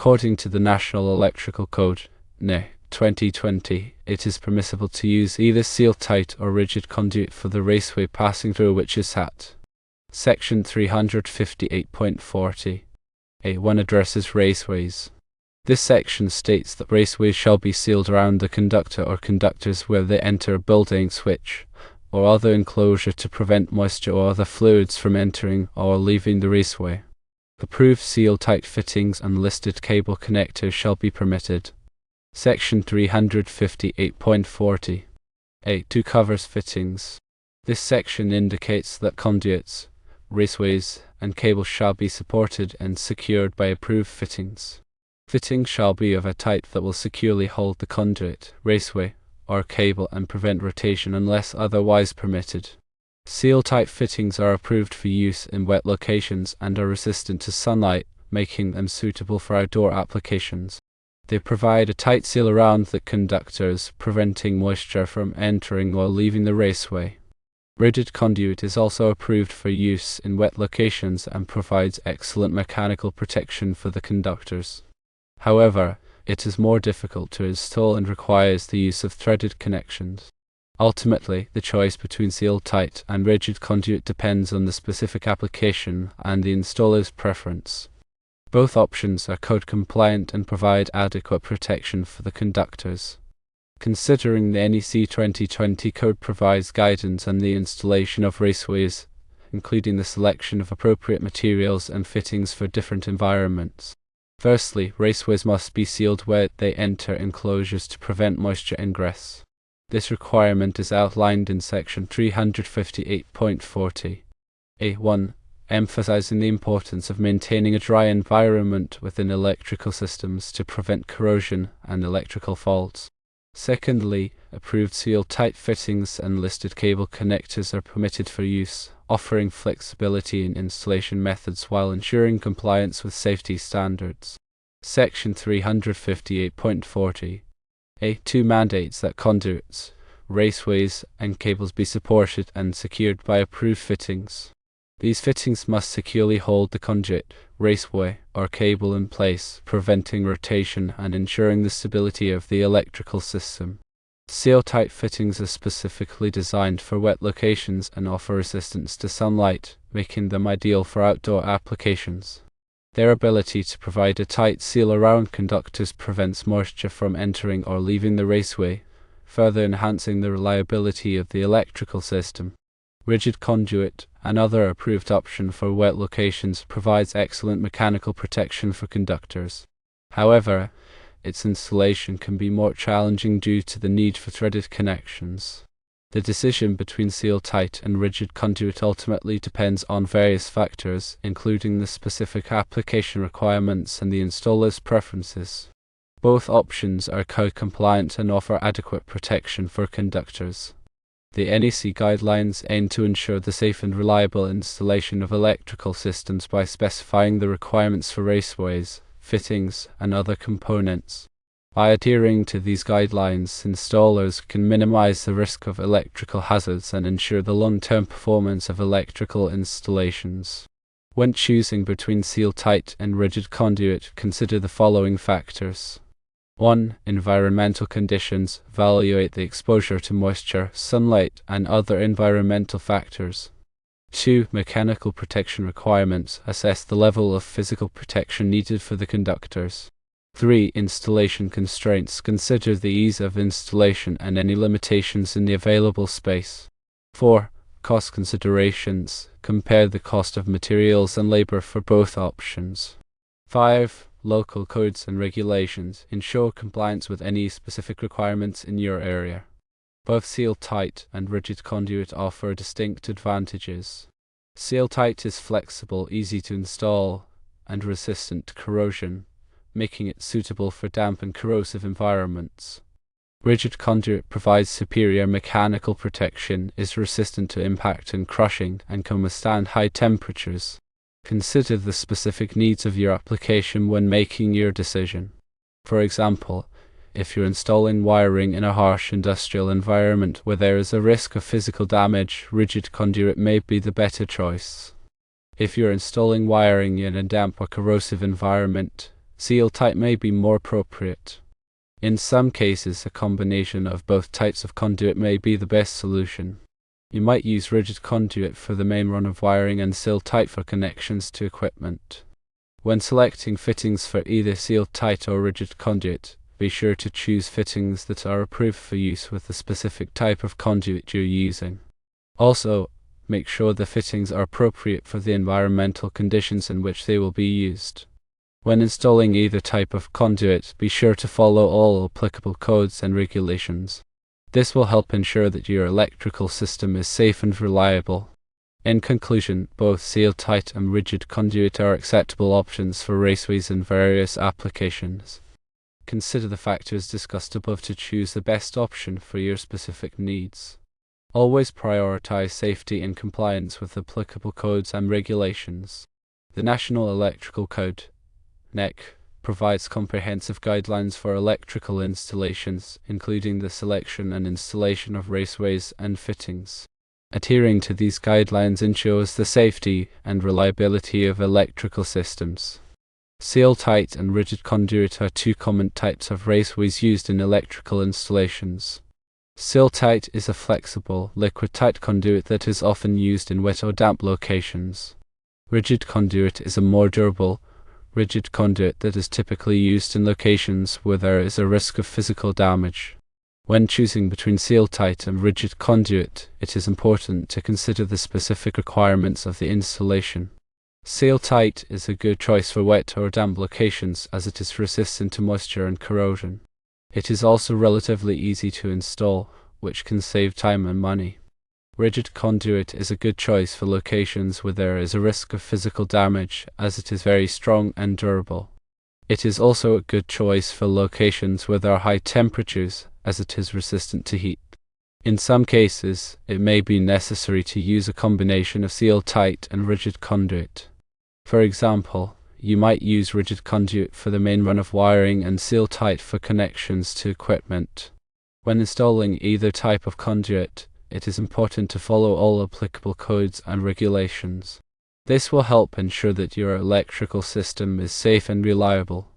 According to the National Electrical Code, NE 2020, it is permissible to use either seal-tite or rigid conduit for the raceway passing through which is at. Section 358.40 A1 addresses raceways. This section states that raceways shall be sealed around the conductor or conductors where they enter a building, switch, or other enclosure to prevent moisture or other fluids from entering or leaving the raceway. Approved seal-tite fittings and listed cable connectors shall be permitted. Section 358.40 A2 covers fittings. This section indicates that conduits, raceways, and cables shall be supported and secured by approved fittings. Fittings shall be of a type that will securely hold the conduit, raceway, or cable and prevent rotation unless otherwise permitted. Seal-tite fittings are approved for use in wet locations and are resistant to sunlight, making them suitable for outdoor applications. They provide a tight seal around the conductors, preventing moisture from entering or leaving the raceway. Rigid conduit is also approved for use in wet locations and provides excellent mechanical protection for the conductors. However, it is more difficult to install and requires the use of threaded connections. Ultimately, the choice between seal-tite and rigid conduit depends on the specific application and the installer's preference. Both options are code compliant and provide adequate protection for the conductors. Considering the NEC 2020 code provides guidance on the installation of raceways, including the selection of appropriate materials and fittings for different environments. Firstly, raceways must be sealed where they enter enclosures to prevent moisture ingress. This requirement is outlined in section 358.40 A1, emphasizing the importance of maintaining a dry environment within electrical systems to prevent corrosion and electrical faults. Secondly, approved seal-tite fittings and listed cable connectors are permitted for use, offering flexibility in installation methods while ensuring compliance with safety standards. Section 358.40 A2 mandates that conduits, raceways, and cables be supported and secured by approved fittings. These fittings must securely hold the conduit, raceway, or cable in place, preventing rotation and ensuring the stability of the electrical system. Seal-tite fittings are specifically designed for wet locations and offer resistance to sunlight, making them ideal for outdoor applications. Their ability to provide a tight seal around conductors prevents moisture from entering or leaving the raceway, further enhancing the reliability of the electrical system. Rigid conduit, another approved option for wet locations, provides excellent mechanical protection for conductors. However, its installation can be more challenging due to the need for threaded connections. The decision between seal-tite and rigid conduit ultimately depends on various factors, including the specific application requirements and the installer's preferences. Both options are code compliant and offer adequate protection for conductors. The NEC guidelines aim to ensure the safe and reliable installation of electrical systems by specifying the requirements for raceways, fittings, and other components. By adhering to these guidelines, installers can minimize the risk of electrical hazards and ensure the long-term performance of electrical installations. When choosing between seal-tite and rigid conduit, consider the following factors. 1. Environmental conditions. Evaluate the exposure to moisture, sunlight, and other environmental factors. 2. Mechanical protection requirements. Assess the level of physical protection needed for the conductors. 3. Installation constraints. Consider the ease of installation and any limitations in the available space. 4. Cost considerations. Compare the cost of materials and labor for both options. 5. Local codes and regulations. Ensure compliance with any specific requirements in your area. Both seal-tite and rigid conduit offer distinct advantages. Seal-tite is flexible, easy to install, and resistant to corrosion, making it suitable for damp and corrosive environments. Rigid conduit provides superior mechanical protection, is resistant to impact and crushing, and can withstand high temperatures. Consider the specific needs of your application when making your decision. For example, if you're installing wiring in a harsh industrial environment where there is a risk of physical damage, rigid conduit may be the better choice. If you're installing wiring in a damp or corrosive environment, Seal-tite may be more appropriate. In some cases, a combination of both types of conduit may be the best solution. You might use rigid conduit for the main run of wiring and seal-tite for connections to equipment. When selecting fittings for either seal-tite or rigid conduit, be sure to choose fittings that are approved for use with the specific type of conduit you're using. Also, make sure the fittings are appropriate for the environmental conditions in which they will be used. When installing either type of conduit, be sure to follow all applicable codes and regulations. This will help ensure that your electrical system is safe and reliable. In conclusion, both seal-tite and rigid conduit are acceptable options for raceways in various applications. Consider the factors discussed above to choose the best option for your specific needs. Always prioritize safety and compliance with applicable codes and regulations. The National Electrical Code (NEC) provides comprehensive guidelines for electrical installations, including the selection and installation of raceways and fittings. Adhering to these guidelines ensures the safety and reliability of electrical systems. Seal-tite and rigid conduit are two common types of raceways used in electrical installations. Seal-tite is a flexible, liquid-tight conduit that is often used in wet or damp locations. Rigid conduit is a more durable, rigid conduit that is typically used in locations where there is a risk of physical damage. When choosing between seal-tite and rigid conduit, it is important to consider the specific requirements of the installation. Seal-tite is a good choice for wet or damp locations as it is resistant to moisture and corrosion. It is also relatively easy to install, which can save time and money. Rigid conduit is a good choice for locations where there is a risk of physical damage as it is very strong and durable. It is also a good choice for locations where there are high temperatures as it is resistant to heat. In some cases, it may be necessary to use a combination of seal-tite and rigid conduit. For example, you might use rigid conduit for the main run of wiring and seal-tite for connections to equipment. When installing either type of conduit, it is important to follow all applicable codes and regulations. This will help ensure that your electrical system is safe and reliable.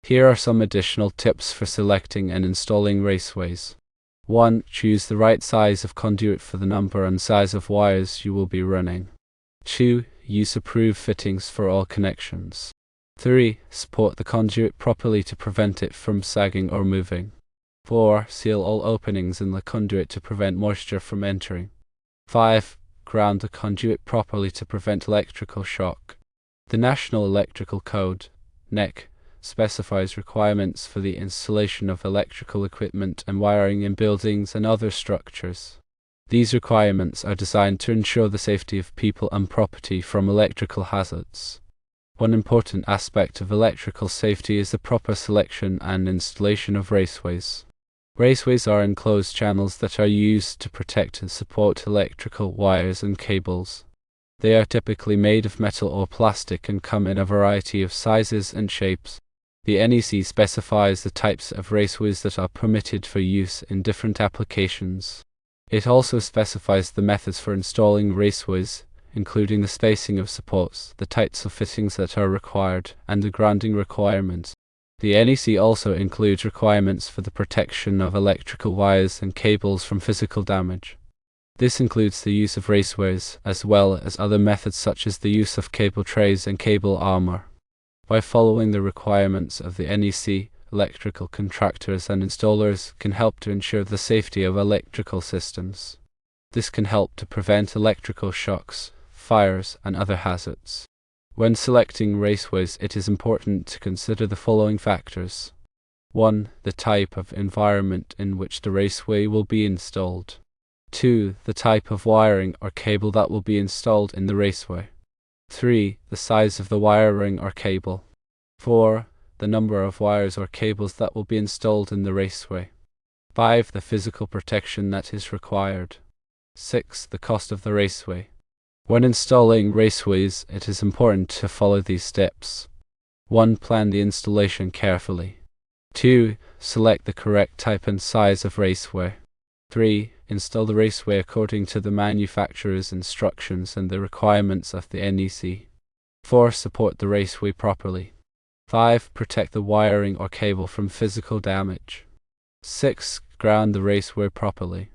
Here are some additional tips for selecting and installing raceways. 1. Choose the right size of conduit for the number and size of wires you will be running. 2. Use approved fittings for all connections. 3. Support the conduit properly to prevent it from sagging or moving. 4. Seal all openings in the conduit to prevent moisture from entering. 5. Ground the conduit properly to prevent electrical shock. The National Electrical Code (NEC) specifies requirements for the installation of electrical equipment and wiring in buildings and other structures. These requirements are designed to ensure the safety of people and property from electrical hazards. One important aspect of electrical safety is the proper selection and installation of raceways. Raceways are enclosed channels that are used to protect and support electrical wires and cables. They are typically made of metal or plastic and come in a variety of sizes and shapes. The NEC specifies the types of raceways that are permitted for use in different applications. It also specifies the methods for installing raceways, including the spacing of supports, the types of fittings that are required, and the grounding requirements. The NEC also includes requirements for the protection of electrical wires and cables from physical damage. This includes the use of raceways, as well as other methods such as the use of cable trays and cable armor. By following the requirements of the NEC, electrical contractors and installers can help to ensure the safety of electrical systems. This can help to prevent electrical shocks, fires, and other hazards. When selecting raceways, it is important to consider the following factors. 1. The type of environment in which the raceway will be installed. 2. The type of wiring or cable that will be installed in the raceway. 3. The size of the wiring or cable. 4. The number of wires or cables that will be installed in the raceway. 5. The physical protection that is required. 6. The cost of the raceway. When installing raceways, it is important to follow these steps. 1. Plan the installation carefully. 2. Select the correct type and size of raceway. 3. Install the raceway according to the manufacturer's instructions and the requirements of the NEC. 4. Support the raceway properly. 5. Protect the wiring or cable from physical damage. 6. Ground the raceway properly.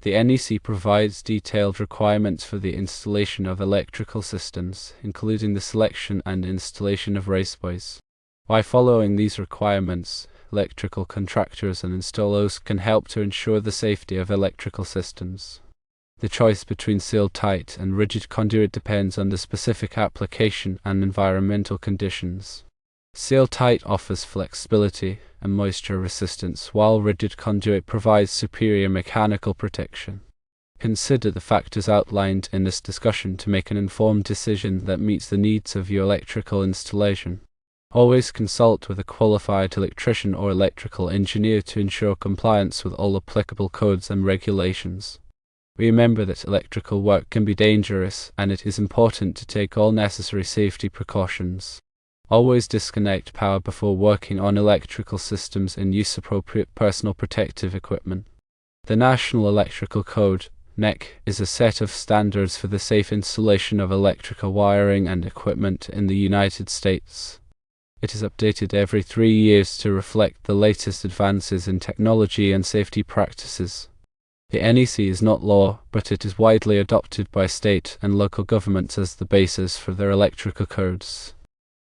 The NEC provides detailed requirements for the installation of electrical systems, including the selection and installation of raceways. By following these requirements, electrical contractors and installers can help to ensure the safety of electrical systems. The choice between seal-tite and rigid conduit depends on the specific application and environmental conditions. Seal-tite offers flexibility and moisture resistance, while rigid conduit provides superior mechanical protection. Consider the factors outlined in this discussion to make an informed decision that meets the needs of your electrical installation. Always consult with a qualified electrician or electrical engineer to ensure compliance with all applicable codes and regulations. Remember that electrical work can be dangerous, and it is important to take all necessary safety precautions. Always disconnect power before working on electrical systems and use appropriate personal protective equipment. The National Electrical Code (NEC) is a set of standards for the safe installation of electrical wiring and equipment in the United States. It is updated every 3 years to reflect the latest advances in technology and safety practices. The NEC is not law, but it is widely adopted by state and local governments as the basis for their electrical codes.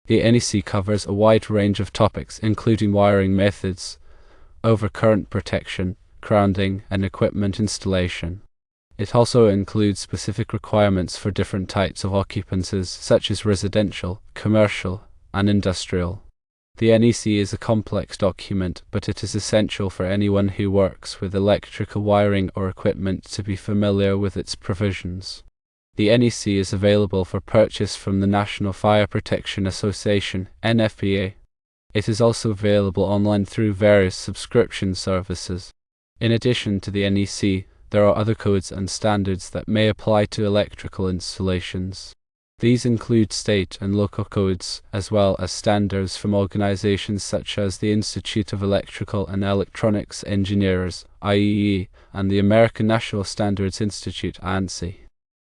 The NEC covers a wide range of topics, including wiring methods, overcurrent protection, grounding, and equipment installation. It also includes specific requirements for different types of occupancies, such as residential, commercial, and industrial. The NEC is a complex document, but it is essential for anyone who works with electrical wiring or equipment to be familiar with its provisions. The NEC is available for purchase from the National Fire Protection Association (NFPA). It is also available online through various subscription services. In addition to the NEC, there are other codes and standards that may apply to electrical installations. These include state and local codes, as well as standards from organizations such as the Institute of Electrical and Electronics Engineers (IEE) and the American National Standards Institute (ANSI).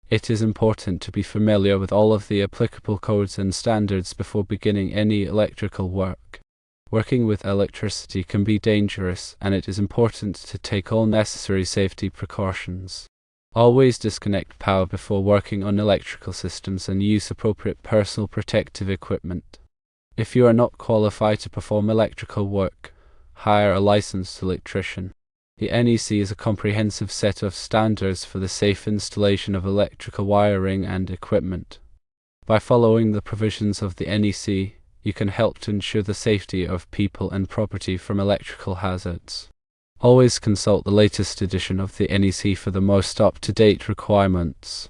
It is important to be familiar with all of the applicable codes and standards before beginning any electrical work. Working with electricity can be dangerous, and it is important to take all necessary safety precautions. Always disconnect power before working on electrical systems and use appropriate personal protective equipment. If you are not qualified to perform electrical work, hire a licensed electrician. The NEC is a comprehensive set of standards for the safe installation of electrical wiring and equipment. By following the provisions of the NEC, you can help to ensure the safety of people and property from electrical hazards. Always consult the latest edition of the NEC for the most up-to-date requirements.